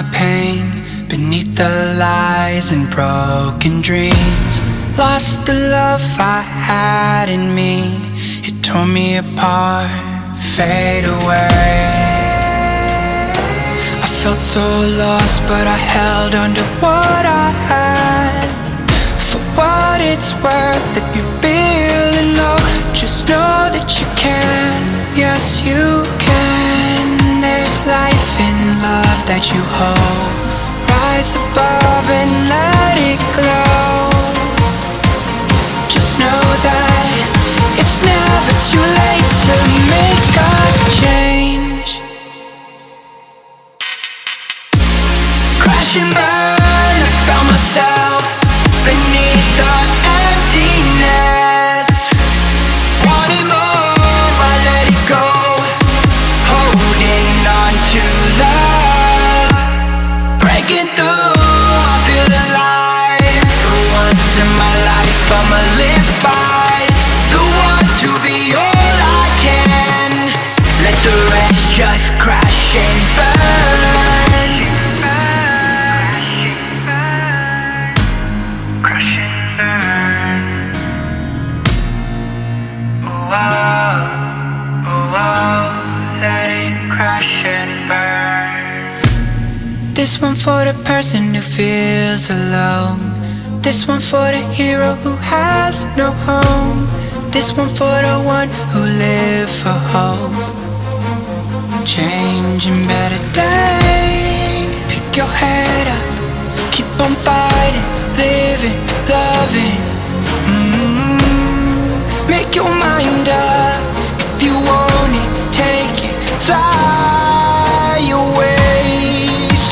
my pain beneath the lies and broken dreams. Lost the love I had in me. It tore me apart, fade away. I felt so lost, but I held on to what I had. For what it's worth, if you're feeling low, just know that you can. Yes, you can. There's life in love that you hold. Rise above and let it glow. Just know that it's never too late to make a change. Crash and burn, I found myself beneath the emptiness. Wanting more, I let it go. Holding on to love. Breaking through, I feel alive. For once in my life, I'ma live by the want to be all I can. Let the rest just crash and burn. Crash and burn. Oh, oh, oh, oh, let it crash and burn. This one for the person who feels alone. This one for the hero who has no home. This one for the one who lives for hope. Changing better days. Pick your head up, keep on fighting, living, loving. Make your mind up. If you want it, take it, fly away.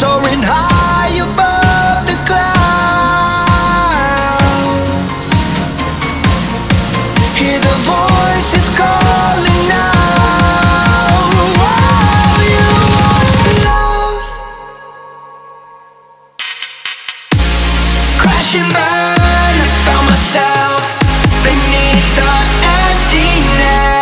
Soaring high above the clouds. Hear the voices calling now. Oh, you want love. Crash and burn, I found myself beneath the emptiness.